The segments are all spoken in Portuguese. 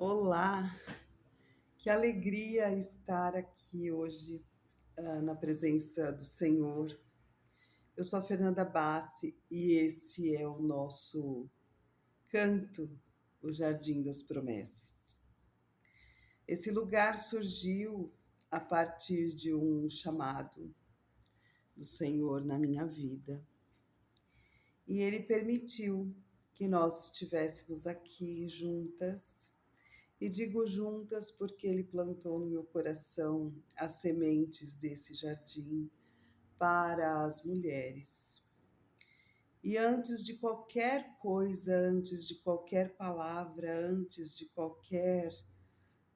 Olá, que alegria estar aqui hoje, na presença do Senhor. Eu sou a Fernanda Bassi e esse é o nosso canto, o Jardim das Promessas. Esse lugar surgiu a partir de um chamado do Senhor na minha vida e Ele permitiu que nós estivéssemos aqui juntas. E digo juntas porque Ele plantou no meu coração as sementes desse jardim para as mulheres. E antes de qualquer coisa, antes de qualquer palavra, antes de qualquer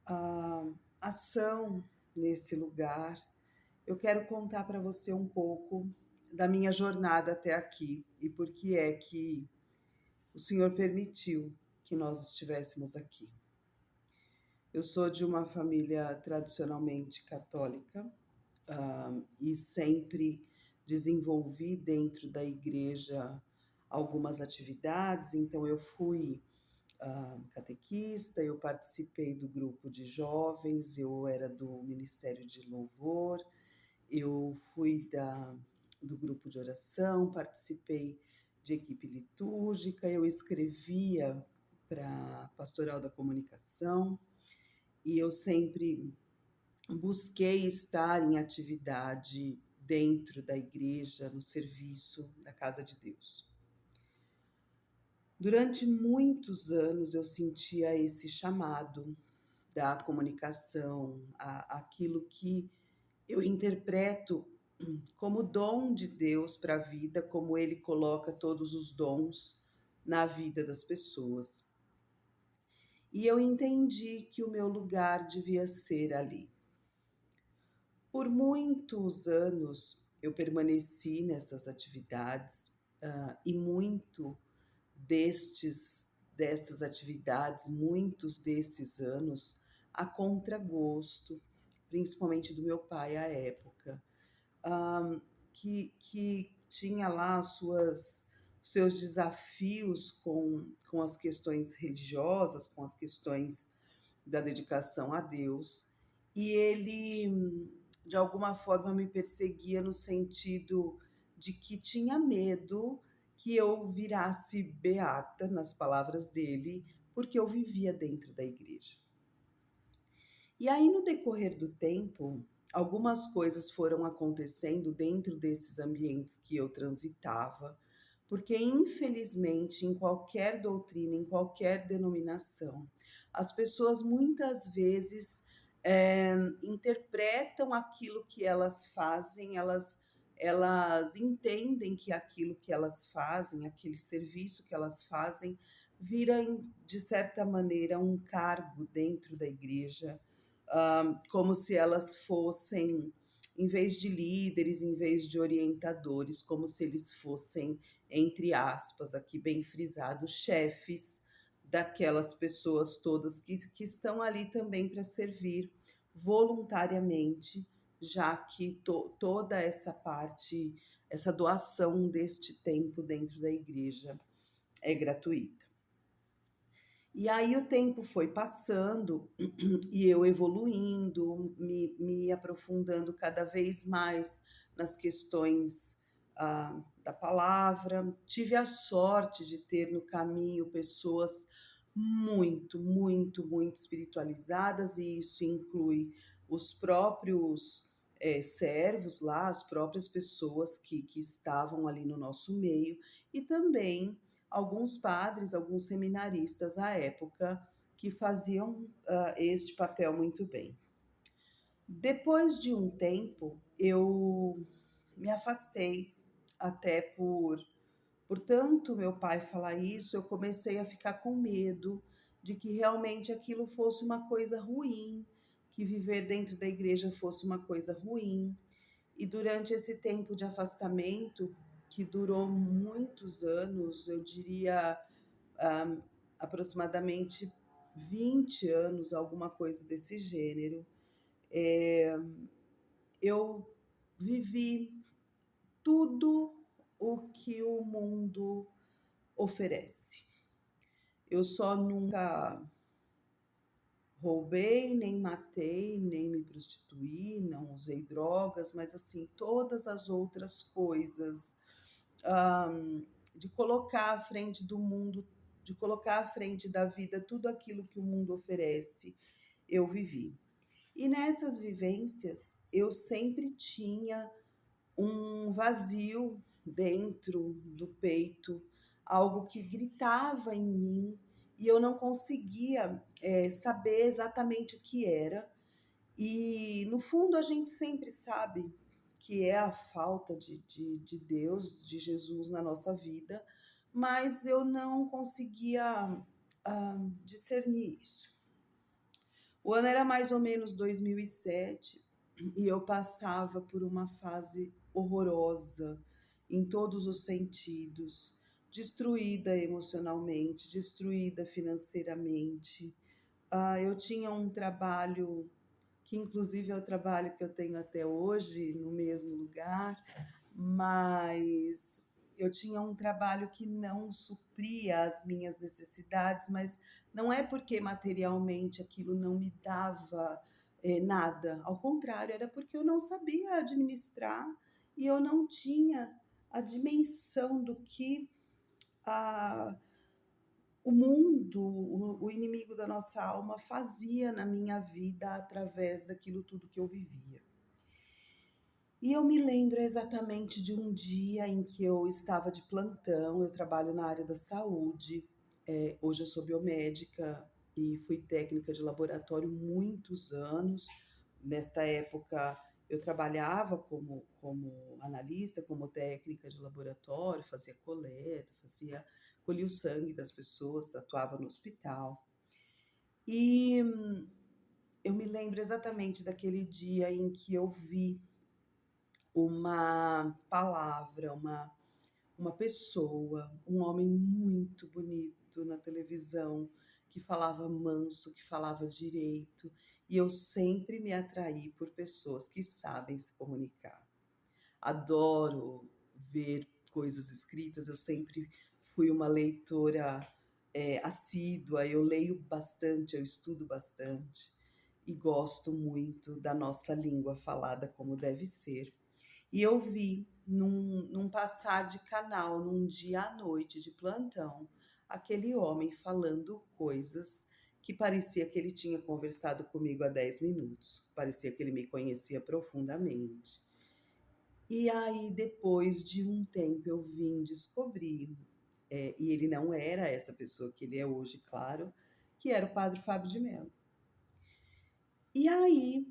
ah, ação nesse lugar, eu quero contar para você um pouco da minha jornada até aqui e por que é que o Senhor permitiu que nós estivéssemos aqui. Eu sou de uma família tradicionalmente católica, e sempre desenvolvi dentro da igreja algumas atividades. Então, eu fui catequista, eu participei do grupo de jovens, eu era do Ministério de Louvor, eu fui do grupo de oração, participei de equipe litúrgica, eu escrevia para a Pastoral da Comunicação e eu sempre busquei estar em atividade dentro da igreja, no serviço da casa de Deus. Durante muitos anos eu sentia esse chamado da comunicação, aquilo que eu interpreto como dom de Deus para a vida, como Ele coloca todos os dons na vida das pessoas. E eu entendi que o meu lugar devia ser ali. Por muitos anos eu permaneci nessas atividades, e muito destas atividades, muitos desses anos, a contragosto, principalmente do meu pai à época, que tinha lá seus desafios com as questões religiosas, com as questões da dedicação a Deus, e ele, de alguma forma, me perseguia no sentido de que tinha medo que eu virasse beata, nas palavras dele, porque eu vivia dentro da igreja. E aí, no decorrer do tempo, algumas coisas foram acontecendo dentro desses ambientes que eu transitava, porque, infelizmente, em qualquer doutrina, em qualquer denominação, as pessoas muitas vezes interpretam aquilo que elas fazem, elas entendem que aquilo que elas fazem, aquele serviço que elas fazem, vira, de certa maneira, um cargo dentro da igreja, como se elas fossem, em vez de líderes, em vez de orientadores, como se eles fossem, entre aspas, aqui bem frisado, chefes daquelas pessoas todas que estão ali também para servir voluntariamente, já que toda essa parte, essa doação deste tempo dentro da igreja é gratuita. E aí o tempo foi passando e eu evoluindo, me aprofundando cada vez mais nas questões da palavra. Tive a sorte de ter no caminho pessoas muito, muito, muito espiritualizadas, e isso inclui os próprios servos lá, as próprias pessoas que estavam ali no nosso meio, e também alguns padres, alguns seminaristas à época que faziam este papel muito bem. Depois de um tempo, eu me afastei, até por tanto meu pai falar isso, eu comecei a ficar com medo de que realmente aquilo fosse uma coisa ruim, que viver dentro da igreja fosse uma coisa ruim. E durante esse tempo de afastamento, que durou muitos anos, eu diria ah, aproximadamente 20 anos, alguma coisa desse gênero, eu vivi tudo o que o mundo oferece. Eu só nunca roubei, nem matei, nem me prostituí, não usei drogas, mas assim, todas as outras coisas, hã, de colocar à frente do mundo, de colocar à frente da vida tudo aquilo que o mundo oferece, eu vivi. E nessas vivências, eu sempre tinha um vazio dentro do peito, algo que gritava em mim e eu não conseguia, saber exatamente o que era. E no fundo a gente sempre sabe que é a falta de Deus, de Jesus na nossa vida, mas eu não conseguia, discernir isso. O ano era mais ou menos 2007 e eu passava por uma fase horrorosa em todos os sentidos, destruída emocionalmente, destruída financeiramente. Eu tinha um trabalho que inclusive é o trabalho que eu tenho até hoje no mesmo lugar, mas eu tinha um trabalho que não supria as minhas necessidades, mas não é porque materialmente aquilo não me dava, nada, ao contrário, era porque eu não sabia administrar e eu não tinha a dimensão do que a o mundo, o inimigo da nossa alma fazia na minha vida através daquilo tudo que eu vivia. E eu me lembro exatamente de um dia em que eu estava de plantão, eu trabalho na área da saúde, hoje eu sou biomédica e fui técnica de laboratório muitos anos. Nesta época eu trabalhava como analista, como técnica de laboratório, fazia coleta, colhia o sangue das pessoas, atuava no hospital. E eu me lembro exatamente daquele dia em que eu vi uma palavra, uma pessoa, um homem muito bonito na televisão, que falava manso, que falava direito, e eu sempre me atraí por pessoas que sabem se comunicar. Adoro ver coisas escritas, eu sempre fui uma leitora, assídua, eu leio bastante, eu estudo bastante e gosto muito da nossa língua falada como deve ser. E eu vi num passar de canal, num dia à noite de plantão, aquele homem falando coisas que parecia que ele tinha conversado comigo há 10 minutos, parecia que ele me conhecia profundamente. E aí, depois de um tempo, eu vim descobrir, e ele não era essa pessoa que ele é hoje, claro, que era o padre Fábio de Mello. E aí,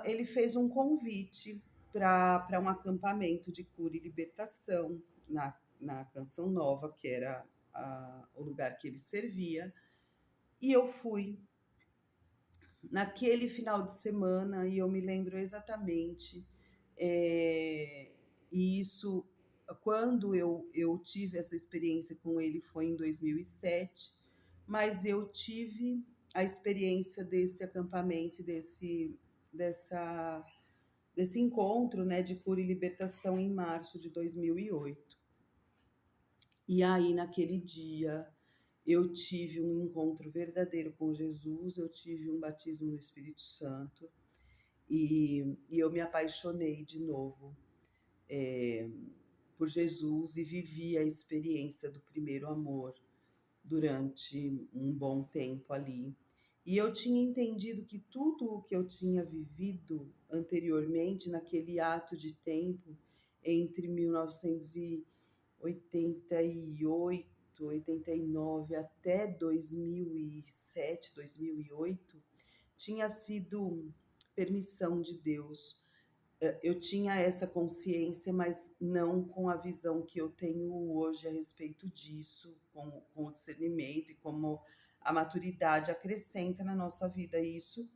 ele fez um convite para um acampamento de cura e libertação na Canção Nova, que era o lugar que ele servia, e eu fui naquele final de semana e eu me lembro exatamente, eh, e isso, quando eu tive essa experiência com ele foi em 2007, mas eu tive a experiência desse acampamento, dessa, desse encontro, né, de cura e libertação em março de 2008. E aí, naquele dia, eu tive um encontro verdadeiro com Jesus, eu tive um batismo no Espírito Santo e eu me apaixonei de novo, eh, por Jesus e vivi a experiência do primeiro amor durante um bom tempo ali. E eu tinha entendido que tudo o que eu tinha vivido anteriormente, naquele ato de tempo, entre 1988, 89 até 2007, 2008, tinha sido permissão de Deus. Eu tinha essa consciência, mas não com a visão que eu tenho hoje a respeito disso, com o discernimento e como a maturidade acrescenta na nossa vida isso.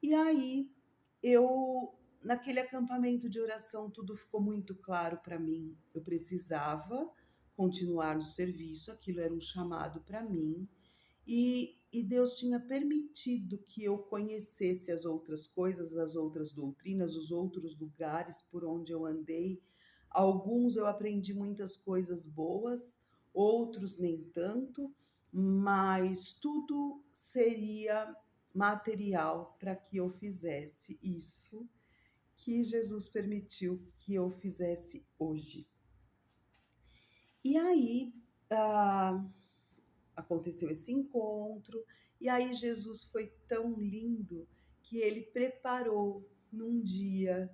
E aí, eu, naquele acampamento de oração, tudo ficou muito claro para mim. Eu precisava continuar no serviço, aquilo era um chamado para mim, e Deus tinha permitido que eu conhecesse as outras coisas, as outras doutrinas, os outros lugares por onde eu andei. Alguns eu aprendi muitas coisas boas, outros nem tanto, mas tudo seria material para que eu fizesse isso que Jesus permitiu que eu fizesse hoje. E aí, ah, aconteceu esse encontro, e aí Jesus foi tão lindo que ele preparou num dia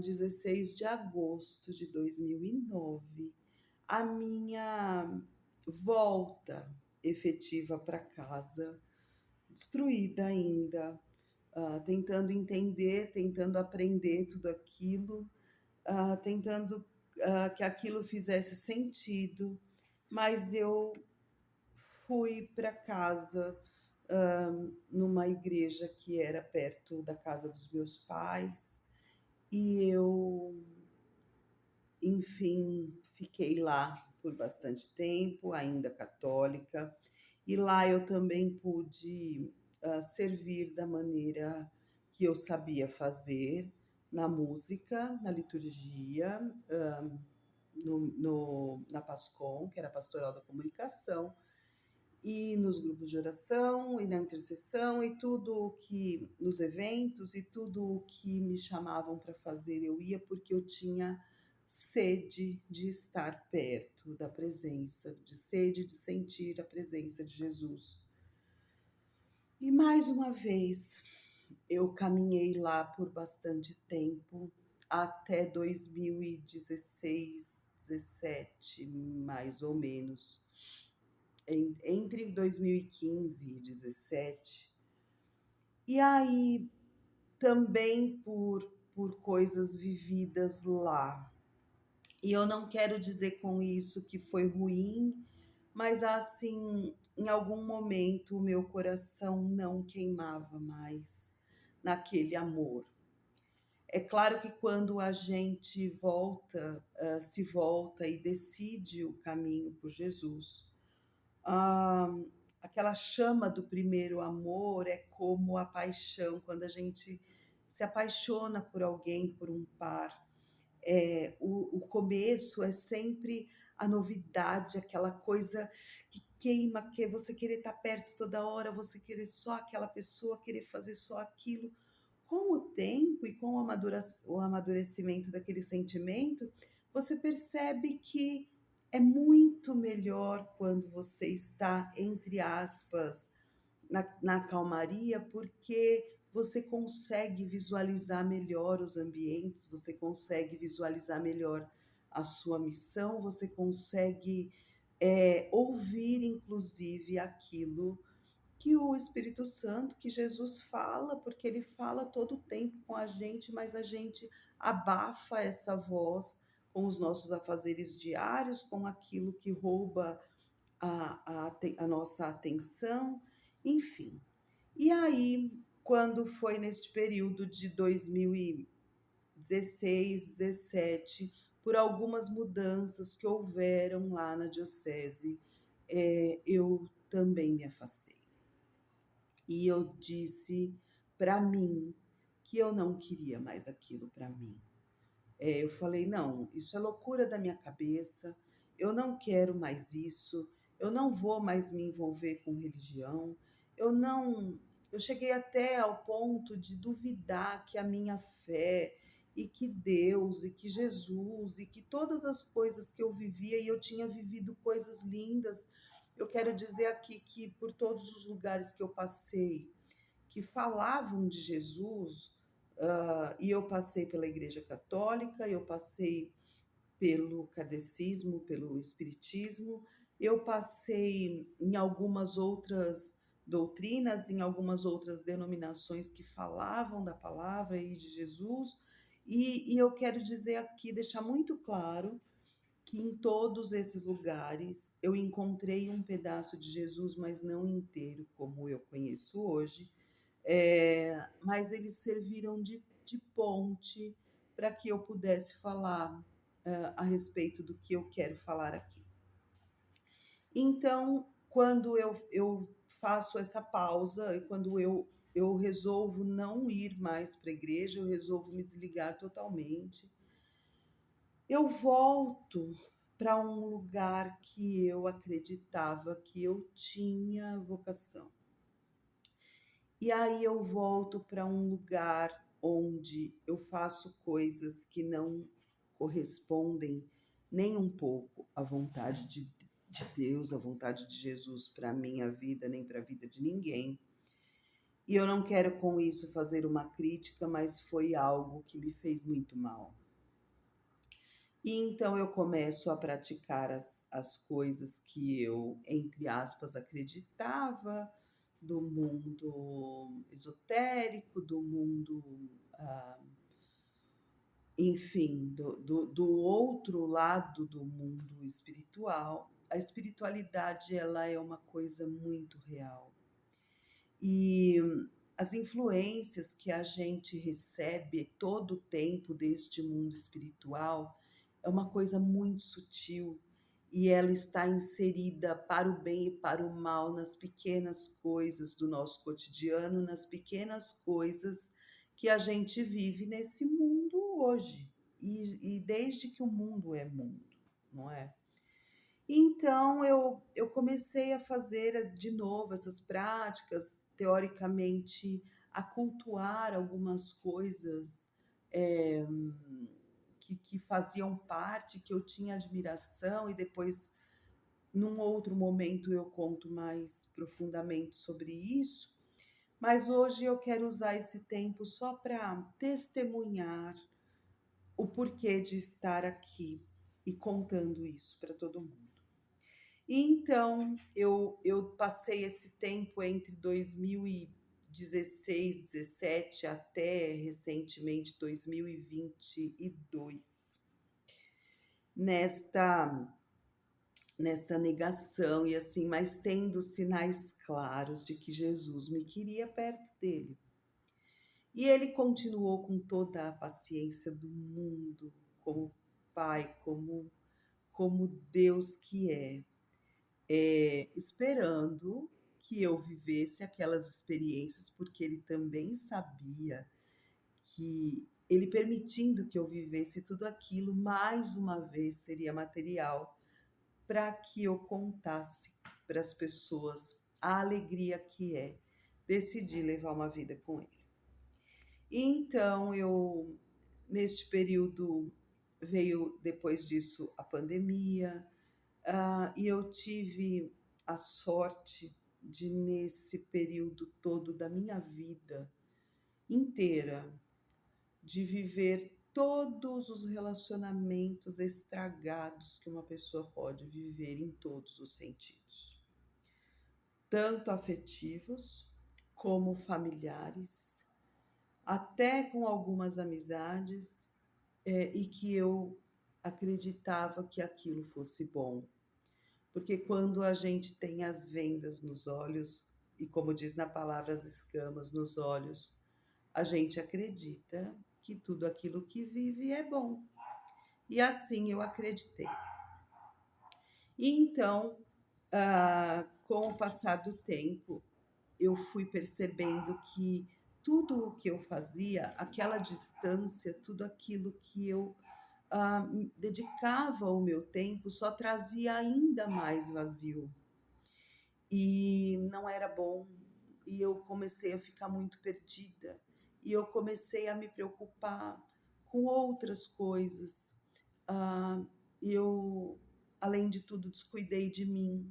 16 de agosto de 2009 a minha volta efetiva para casa, destruída ainda, tentando entender, tentando aprender tudo aquilo, tentando que aquilo fizesse sentido, mas eu fui para casa, numa igreja que era perto da casa dos meus pais, e eu, enfim, fiquei lá por bastante tempo, ainda católica, e lá eu também pude servir da maneira que eu sabia fazer, na música, na liturgia, na PASCOM, que era a Pastoral da Comunicação, e nos grupos de oração e na intercessão e tudo o que nos eventos e tudo o que me chamavam para fazer eu ia porque eu tinha sede de estar perto da presença, de sede de sentir a presença de Jesus. E mais uma vez eu caminhei lá por bastante tempo, até 2016, 17, mais ou menos, entre 2015 e 2017. E aí, também por coisas vividas lá. E eu não quero dizer com isso que foi ruim, mas assim, em algum momento o meu coração não queimava mais naquele amor. É claro que quando a gente volta, se volta e decide o caminho por Jesus, ah, aquela chama do primeiro amor é como a paixão, quando a gente se apaixona por alguém, por um par. O começo é sempre a novidade, aquela coisa que queima, que é você querer estar perto toda hora, você querer só aquela pessoa, querer fazer só aquilo. Com o tempo e com o amadurecimento daquele sentimento, você percebe que é muito melhor quando você está, entre aspas, na calmaria, porque você consegue visualizar melhor os ambientes, você consegue visualizar melhor a sua missão, você consegue ouvir, inclusive, aquilo que o Espírito Santo, que Jesus fala, porque ele fala todo o tempo com a gente, mas a gente abafa essa voz com os nossos afazeres diários, com aquilo que rouba a nossa atenção, enfim. E aí, quando foi neste período de 2016, 17, por algumas mudanças que houveram lá na diocese, eu também me afastei. E eu disse para mim que eu não queria mais aquilo para mim. Eu falei: não, isso é loucura da minha cabeça, eu não quero mais isso, eu não vou mais me envolver com religião, eu não. Eu cheguei até ao ponto de duvidar que a minha fé e que Deus e que Jesus e que todas as coisas que eu vivia, e eu tinha vivido coisas lindas. Eu quero dizer aqui que por todos os lugares que eu passei, que falavam de Jesus, e eu passei pela Igreja Católica, eu passei pelo kardecismo, pelo espiritismo, eu passei em algumas outras doutrinas, em algumas outras denominações que falavam da palavra e de Jesus, e eu quero dizer aqui, deixar muito claro, que em todos esses lugares eu encontrei um pedaço de Jesus, mas não inteiro, como eu conheço hoje, mas eles serviram de ponte para que eu pudesse falar a respeito do que eu quero falar aqui. Então, quando eu faço essa pausa e quando eu resolvo não ir mais para a igreja, eu resolvo me desligar totalmente, eu volto para um lugar que eu acreditava que eu tinha vocação. E aí eu volto para um lugar onde eu faço coisas que não correspondem nem um pouco à vontade de Deus, à vontade de Jesus para a minha vida, nem para a vida de ninguém. E eu não quero com isso fazer uma crítica, mas foi algo que me fez muito mal. E então eu começo a praticar as coisas que eu, entre aspas, acreditava, do mundo esotérico, do mundo, ah, enfim, do outro lado do mundo espiritual. A espiritualidade, ela é uma coisa muito real. E as influências que a gente recebe todo o tempo deste mundo espiritual é uma coisa muito sutil e ela está inserida para o bem e para o mal nas pequenas coisas do nosso cotidiano, nas pequenas coisas que a gente vive nesse mundo hoje. E desde que o mundo é mundo, não é? Então eu comecei a fazer de novo essas práticas, teoricamente, a cultuar algumas coisas eh, que faziam parte, que eu tinha admiração, e depois, num outro momento, eu conto mais profundamente sobre isso. Mas hoje eu quero usar esse tempo só para testemunhar o porquê de estar aqui e contando isso para todo mundo. E então eu passei esse tempo entre 2016, 17 até recentemente 2022 nesta nesta negação e assim, mas tendo sinais claros de que Jesus me queria perto dele. E ele continuou com toda a paciência do mundo, como pai, como Deus que é. Esperando que eu vivesse aquelas experiências, porque ele também sabia que ele permitindo que eu vivesse tudo aquilo, mais uma vez seria material para que eu contasse para as pessoas a alegria que é decidir levar uma vida com ele. E então eu, neste período, veio depois disso a pandemia, e eu tive a sorte de, nesse período todo da minha vida inteira, de viver todos os relacionamentos estragados que uma pessoa pode viver em todos os sentidos, tanto afetivos como familiares, até com algumas amizades, e que eu acreditava que aquilo fosse bom. Porque quando a gente tem as vendas nos olhos, e como diz na palavra, as escamas nos olhos, a gente acredita que tudo aquilo que vive é bom. E assim eu acreditei. E então, com o passar do tempo, eu fui percebendo que tudo o que eu fazia, aquela distância, tudo aquilo que eu dedicava o meu tempo, só trazia ainda mais vazio. E não era bom. E eu comecei a ficar muito perdida. E eu comecei a me preocupar com outras coisas. Ah, eu, além de tudo, descuidei de mim.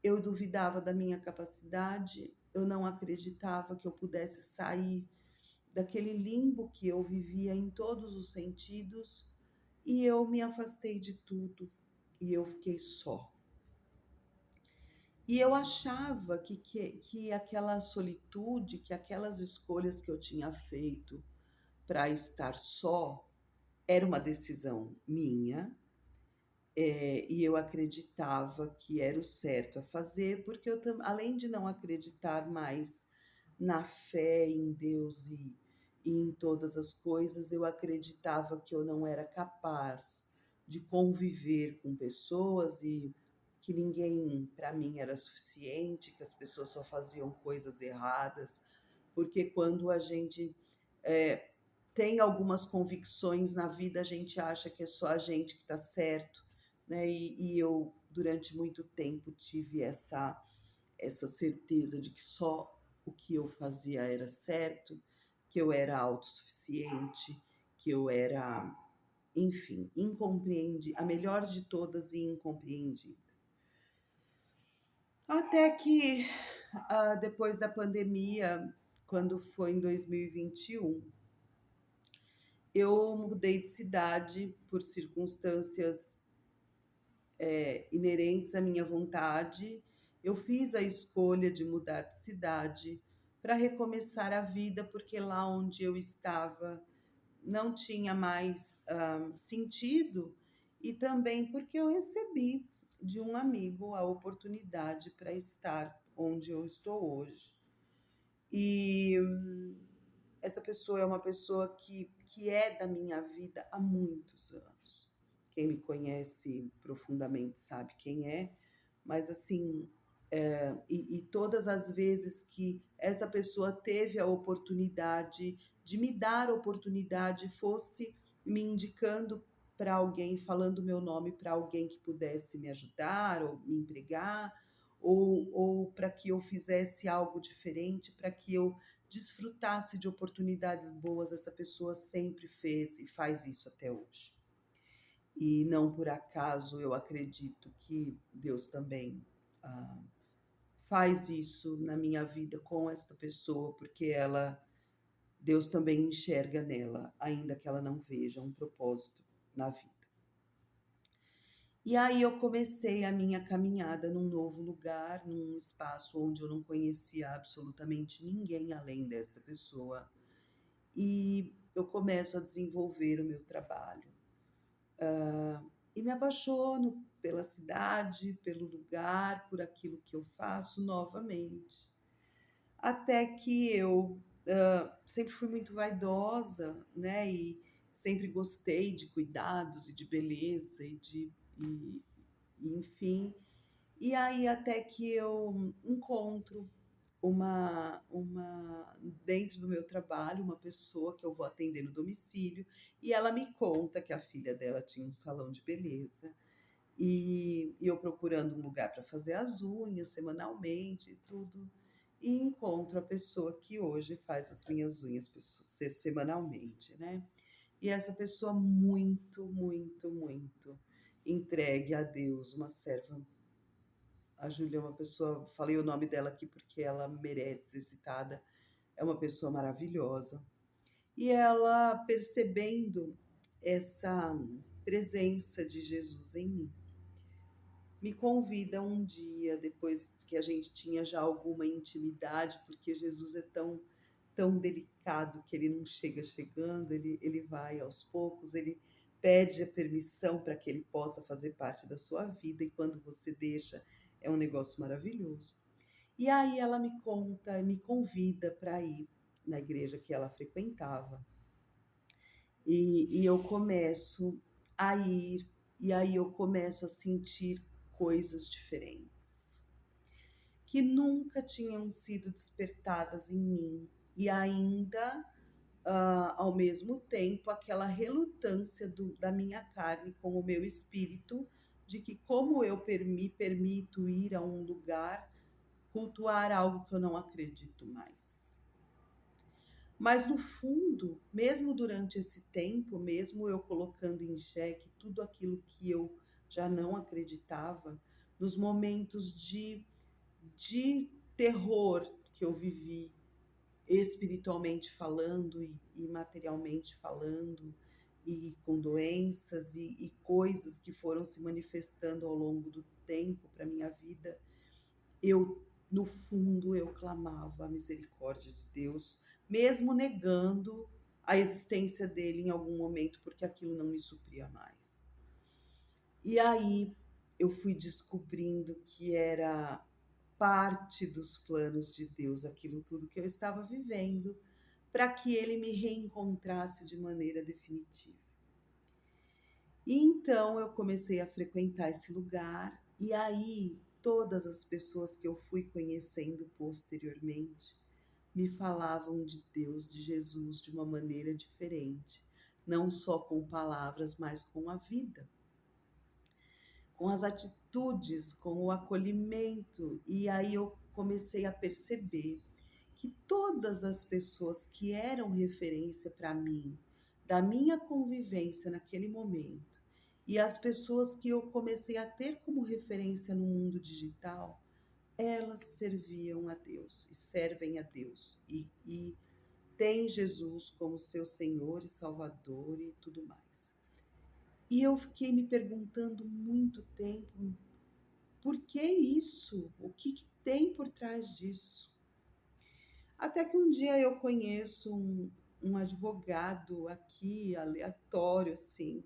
Eu duvidava da minha capacidade. Eu não acreditava que eu pudesse sair daquele limbo que eu vivia em todos os sentidos. E eu me afastei de tudo. E eu fiquei só. E eu achava que aquela solitude, que aquelas escolhas que eu tinha feito para estar só, era uma decisão minha, e eu acreditava que era o certo a fazer, porque eu, além de não acreditar mais na fé em Deus e em todas as coisas, eu acreditava que eu não era capaz de conviver com pessoas e que ninguém para mim era suficiente, que as pessoas só faziam coisas erradas, porque quando a gente é, tem algumas convicções na vida, a gente acha que é só a gente que está certo, né? E eu, durante muito tempo, tive essa certeza de que só o que eu fazia era certo, que eu era autossuficiente, que eu era, enfim, a melhor de todas e incompreendida. Até que, depois da pandemia, quando foi em 2021, eu mudei de cidade por circunstâncias inerentes à minha vontade. Eu fiz a escolha de mudar de cidade para recomeçar a vida, porque lá onde eu estava não tinha mais sentido, e também porque eu recebi de um amigo a oportunidade para estar onde eu estou hoje. E essa pessoa é uma pessoa que é da minha vida há muitos anos. Quem me conhece profundamente sabe quem é, mas assim, e todas as vezes que essa pessoa teve a oportunidade de me dar oportunidade, fosse me indicando para alguém, falando meu nome para alguém que pudesse me ajudar ou me empregar, ou para que eu fizesse algo diferente, para que eu desfrutasse de oportunidades boas, essa pessoa sempre fez e faz isso até hoje. E não por acaso eu acredito que Deus também ah, faz isso na minha vida com esta pessoa, porque Deus também enxerga nela, ainda que ela não veja um propósito na vida. E aí eu comecei a minha caminhada num novo lugar, num espaço onde eu não conhecia absolutamente ninguém além desta pessoa. E eu começo a desenvolver o meu trabalho. E me apaixono pela cidade, pelo lugar, por aquilo que eu faço novamente. Até que eu sempre fui muito vaidosa, né? E sempre gostei de cuidados e de beleza e enfim. E aí até que eu encontro dentro do meu trabalho, uma pessoa que eu vou atender no domicílio, e ela me conta que a filha dela tinha um salão de beleza, e eu procurando um lugar para fazer as unhas semanalmente e tudo, e encontro a pessoa que hoje faz as minhas unhas semanalmente, né? E essa pessoa muito, muito, muito entregue a Deus, uma serva. A Júlia é uma pessoa, falei o nome dela aqui porque ela merece ser citada, é uma pessoa maravilhosa. E ela, percebendo essa presença de Jesus em mim, me convida um dia, depois que a gente tinha já alguma intimidade, porque Jesus é tão delicado que ele não chega chegando, ele vai aos poucos, ele pede a permissão para que ele possa fazer parte da sua vida, e quando você deixa, é um negócio maravilhoso. E aí ela me conta, me convida para ir na igreja que ela frequentava. E eu começo a ir, e aí eu começo a sentir coisas diferentes, que nunca tinham sido despertadas em mim. E ainda, ao mesmo tempo, aquela relutância da minha carne com o meu espírito, de que como eu me permito ir a um lugar, cultuar algo que eu não acredito mais. Mas no fundo, mesmo durante esse tempo, mesmo eu colocando em xeque tudo aquilo que eu já não acreditava, nos momentos de terror que eu vivi, espiritualmente falando e materialmente falando, e com doenças e coisas que foram se manifestando ao longo do tempo para minha vida, eu, no fundo, eu clamava a misericórdia de Deus, mesmo negando a existência dele em algum momento, porque aquilo não me supria mais. E aí eu fui descobrindo que era parte dos planos de Deus, aquilo tudo que eu estava vivendo, para que ele me reencontrasse de maneira definitiva. E então eu comecei a frequentar esse lugar, e aí todas as pessoas que eu fui conhecendo posteriormente me falavam de Deus, de Jesus, de uma maneira diferente, não só com palavras, mas com a vida, com as atitudes, com o acolhimento. E aí eu comecei a perceber que todas as pessoas que eram referência para mim, da minha convivência naquele momento, e as pessoas que eu comecei a ter como referência no mundo digital, elas serviam a Deus e servem a Deus e têm Jesus como seu Senhor e Salvador e tudo mais. E eu fiquei me perguntando muito tempo, por que isso? O que que tem por trás disso? Até que um dia eu conheço um advogado aqui, aleatório, assim,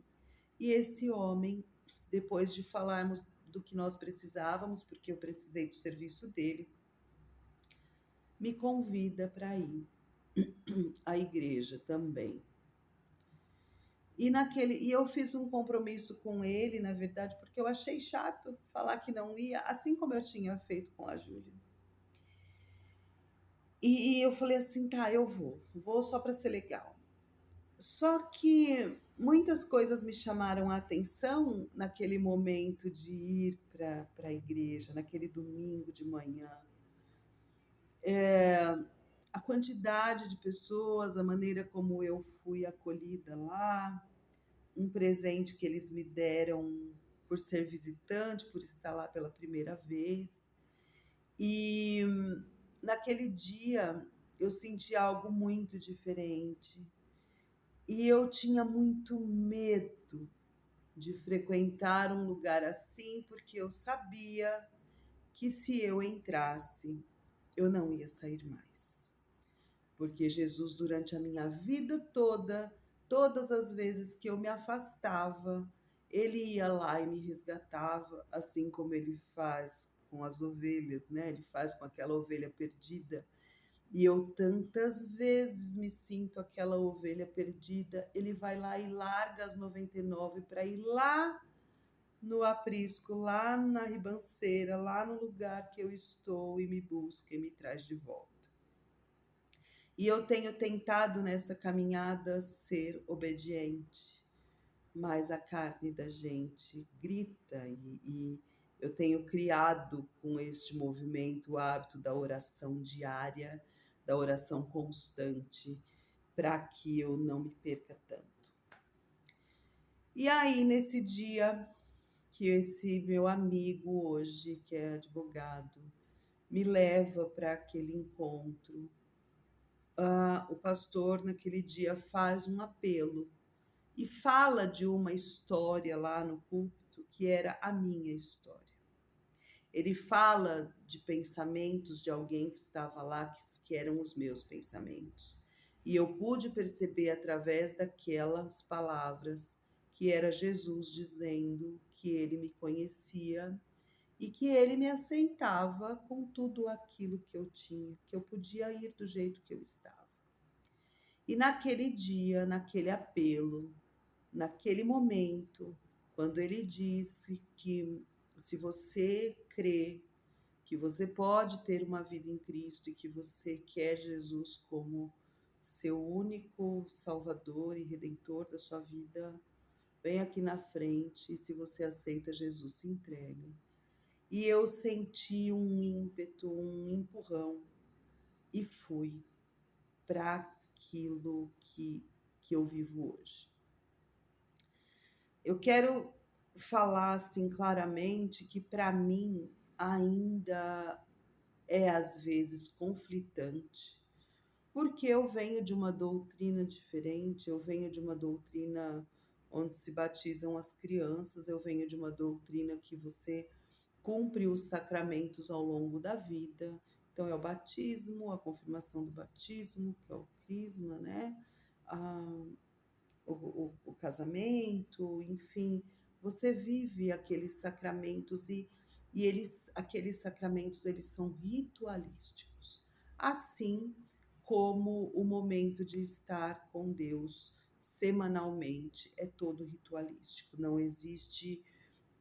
e esse homem, depois de falarmos do que nós precisávamos, porque eu precisei do serviço dele, me convida para ir à igreja também. E eu fiz um compromisso com ele, na verdade, porque eu achei chato falar que não ia, assim como eu tinha feito com a Júlia. E eu falei assim, tá, eu vou só para ser legal. Só que muitas coisas me chamaram a atenção naquele momento de ir para a igreja, naquele domingo de manhã. A quantidade de pessoas, a maneira como eu fui acolhida lá, um presente que eles me deram por ser visitante, por estar lá pela primeira vez. E naquele dia eu senti algo muito diferente. E eu tinha muito medo de frequentar um lugar assim, porque eu sabia que se eu entrasse, eu não ia sair mais. Porque Jesus, durante a minha vida toda, todas as vezes que eu me afastava, ele ia lá e me resgatava, assim como ele faz com as ovelhas, né? Ele faz com aquela ovelha perdida. E eu tantas vezes me sinto aquela ovelha perdida. Ele vai lá e larga as 99 para ir lá no aprisco, lá na ribanceira, lá no lugar que eu estou e me busca e me traz de volta. E eu tenho tentado nessa caminhada ser obediente, mas a carne da gente grita e eu tenho criado com este movimento o hábito da oração diária, da oração constante, para que eu não me perca tanto. E aí, nesse dia que esse meu amigo hoje, que é advogado, me leva para aquele encontro, o pastor naquele dia faz um apelo e fala de uma história lá no púlpito que era a minha história. Ele fala de pensamentos de alguém que estava lá, que eram os meus pensamentos. E eu pude perceber através daquelas palavras que era Jesus dizendo que ele me conhecia e que ele me aceitava com tudo aquilo que eu tinha, que eu podia ir do jeito que eu estava. E naquele dia, naquele apelo, naquele momento, quando ele disse que se você crê que você pode ter uma vida em Cristo e que você quer Jesus como seu único Salvador e Redentor da sua vida, vem aqui na frente e se você aceita Jesus, se entregue. E eu senti um ímpeto, um empurrão e fui para aquilo que eu vivo hoje. Eu quero falar assim claramente que para mim ainda é às vezes conflitante, porque eu venho de uma doutrina diferente, eu venho de uma doutrina onde se batizam as crianças, eu venho de uma doutrina que você cumpre os sacramentos ao longo da vida. Então é o batismo, a confirmação do batismo, que é o crisma, né? Ah, o casamento, enfim, você vive aqueles sacramentos e aqueles sacramentos eles são ritualísticos, assim como o momento de estar com Deus semanalmente é todo ritualístico. Não existe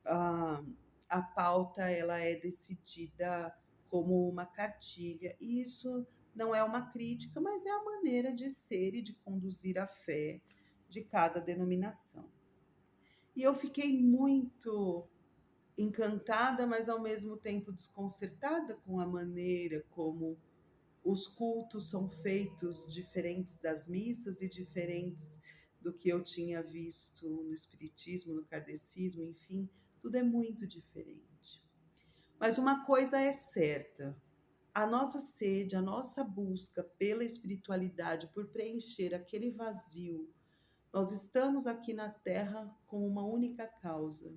a, a pauta, ela é decidida como uma cartilha e isso não é uma crítica, mas é a maneira de ser e de conduzir a fé de cada denominação. E eu fiquei muito encantada, mas ao mesmo tempo desconcertada com a maneira como os cultos são feitos diferentes das missas e diferentes do que eu tinha visto no espiritismo, no kardecismo, enfim, tudo é muito diferente. Mas uma coisa é certa, a nossa sede, a nossa busca pela espiritualidade, por preencher aquele vazio, nós estamos aqui na Terra com uma única causa: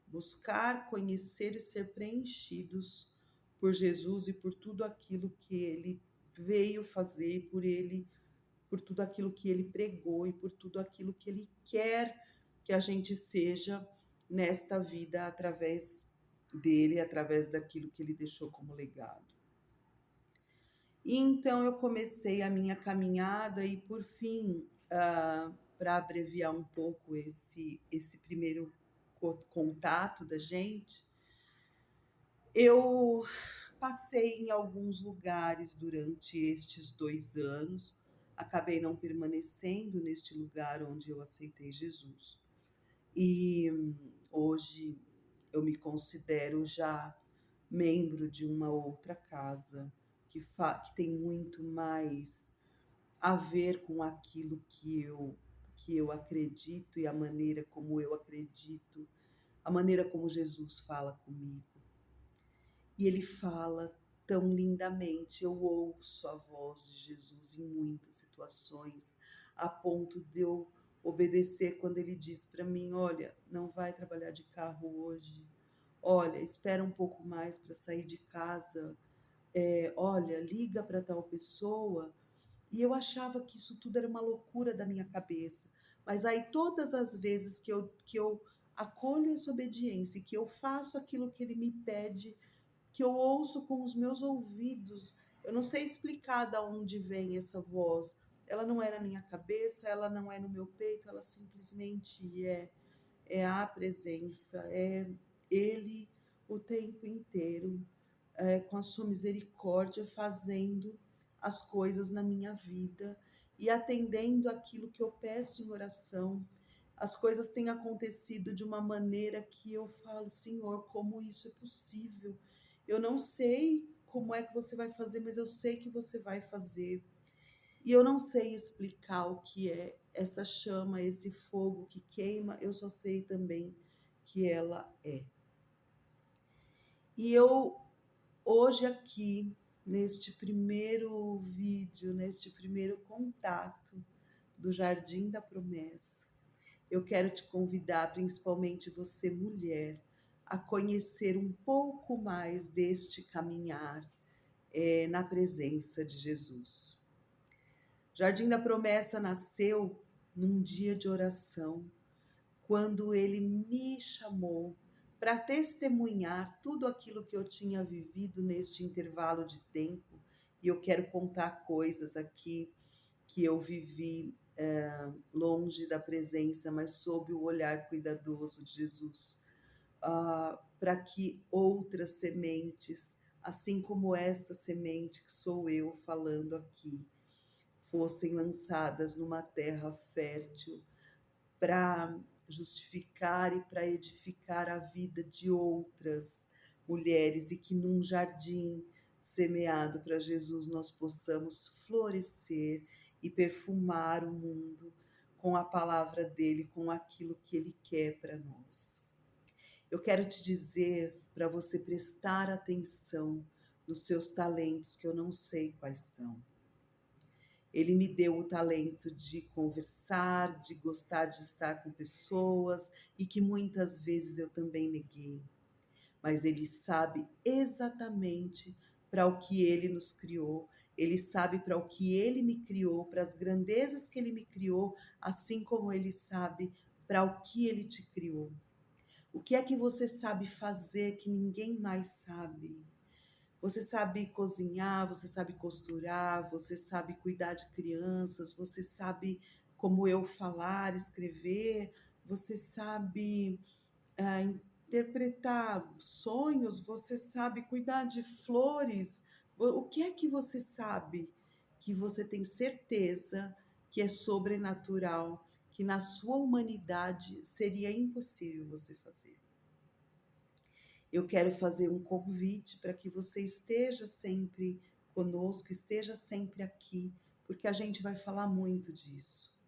buscar, conhecer e ser preenchidos por Jesus e por tudo aquilo que ele veio fazer, por tudo aquilo que ele pregou e por tudo aquilo que ele quer que a gente seja nesta vida através dele, através daquilo que ele deixou como legado. E então eu comecei a minha caminhada e, por fim, para abreviar um pouco esse primeiro contato da gente, eu passei em alguns lugares durante estes 2 anos, acabei não permanecendo neste lugar onde eu aceitei Jesus. E hoje eu me considero já membro de uma outra casa que tem muito mais a ver com aquilo que eu acredito e a maneira como eu acredito, a maneira como Jesus fala comigo. E ele fala tão lindamente, eu ouço a voz de Jesus em muitas situações, a ponto de eu obedecer quando ele diz para mim: olha, não vai trabalhar de carro hoje, olha, espera um pouco mais para sair de casa, olha, liga para tal pessoa. E eu achava que isso tudo era uma loucura da minha cabeça. Mas aí todas as vezes que eu acolho essa obediência, que eu faço aquilo que ele me pede, que eu ouço com os meus ouvidos, eu não sei explicar de onde vem essa voz. Ela não é na minha cabeça, ela não é no meu peito, ela simplesmente é. É a presença, é ele o tempo inteiro, com a sua misericórdia, fazendo as coisas na minha vida e atendendo aquilo que eu peço em oração. As coisas têm acontecido de uma maneira que eu falo: Senhor, como isso é possível? Eu não sei como é que você vai fazer, mas eu sei que você vai fazer. E eu não sei explicar o que é essa chama, esse fogo que queima, eu só sei também que ela é. E eu hoje aqui, neste primeiro vídeo, neste primeiro contato do Jardim da Promessa, eu quero te convidar, principalmente você, mulher, a conhecer um pouco mais deste caminhar na presença de Jesus. Jardim da Promessa nasceu num dia de oração, quando ele me chamou para testemunhar tudo aquilo que eu tinha vivido neste intervalo de tempo. E eu quero contar coisas aqui que eu vivi longe da presença, mas sob o olhar cuidadoso de Jesus, para que outras sementes, assim como essa semente que sou eu falando aqui, fossem lançadas numa terra fértil para justificar e para edificar a vida de outras mulheres, e que num jardim semeado para Jesus nós possamos florescer e perfumar o mundo com a palavra dele, com aquilo que ele quer para nós. Eu quero te dizer para você prestar atenção nos seus talentos, que eu não sei quais são. Ele me deu o talento de conversar, de gostar de estar com pessoas, e que muitas vezes eu também neguei. Mas ele sabe exatamente para o que ele nos criou. Ele sabe para o que ele me criou, para as grandezas que ele me criou, assim como ele sabe para o que ele te criou. O que é que você sabe fazer que ninguém mais sabe? Você sabe cozinhar, você sabe costurar, você sabe cuidar de crianças, você sabe, como eu, falar, escrever, você sabe interpretar sonhos, você sabe cuidar de flores. O que é que você sabe que você tem certeza que é sobrenatural, que na sua humanidade seria impossível você fazer? Eu quero fazer um convite para que você esteja sempre conosco, esteja sempre aqui, porque a gente vai falar muito disso.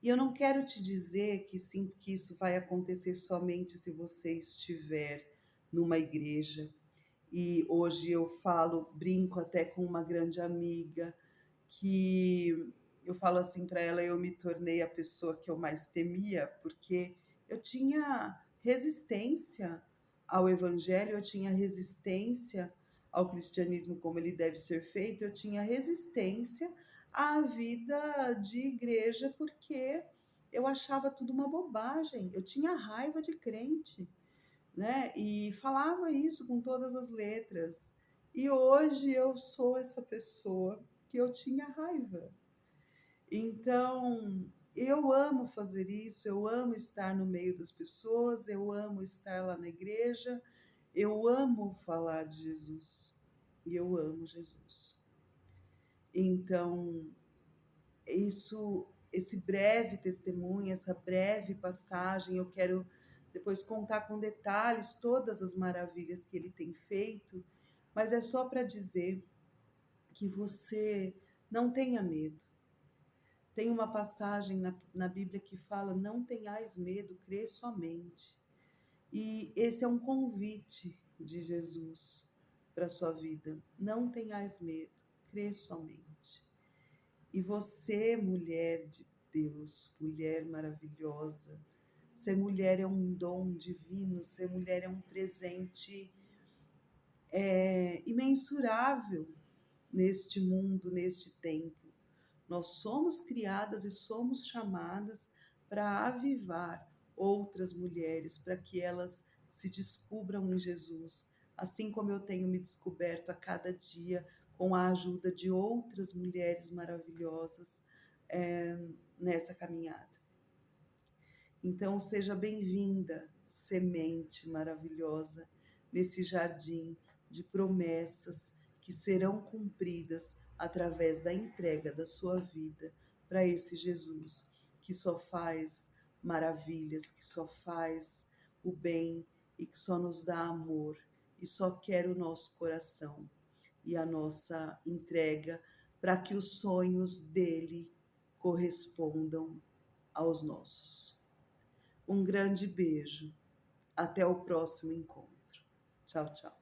E eu não quero te dizer que sim, que isso vai acontecer somente se você estiver numa igreja. E hoje eu falo, brinco até com uma grande amiga, que eu falo assim para ela, eu me tornei a pessoa que eu mais temia, porque eu tinha resistência ao evangelho, eu tinha resistência ao cristianismo como ele deve ser feito, eu tinha resistência à vida de igreja, porque eu achava tudo uma bobagem, eu tinha raiva de crente, né? E falava isso com todas as letras. E hoje eu sou essa pessoa que eu tinha raiva. Então, eu amo fazer isso, eu amo estar no meio das pessoas, eu amo estar lá na igreja, eu amo falar de Jesus. E eu amo Jesus. Então, esse breve testemunho, essa breve passagem, eu quero depois contar com detalhes todas as maravilhas que ele tem feito, mas é só para dizer que você não tenha medo. Tem uma passagem na Bíblia que fala: não tenhais medo, crê somente. E esse é um convite de Jesus para a sua vida. Não tenhais medo, crê somente. E você, mulher de Deus, mulher maravilhosa, ser mulher é um dom divino, ser mulher é um presente imensurável neste mundo, neste tempo. Nós somos criadas e somos chamadas para avivar outras mulheres, para que elas se descubram em Jesus, assim como eu tenho me descoberto a cada dia com a ajuda de outras mulheres maravilhosas é, nessa caminhada. Então, seja bem-vinda, semente maravilhosa, nesse jardim de promessas que serão cumpridas através da entrega da sua vida para esse Jesus que só faz maravilhas, que só faz o bem e que só nos dá amor e só quer o nosso coração e a nossa entrega para que os sonhos dele correspondam aos nossos. Um grande beijo. Até o próximo encontro. Tchau, tchau.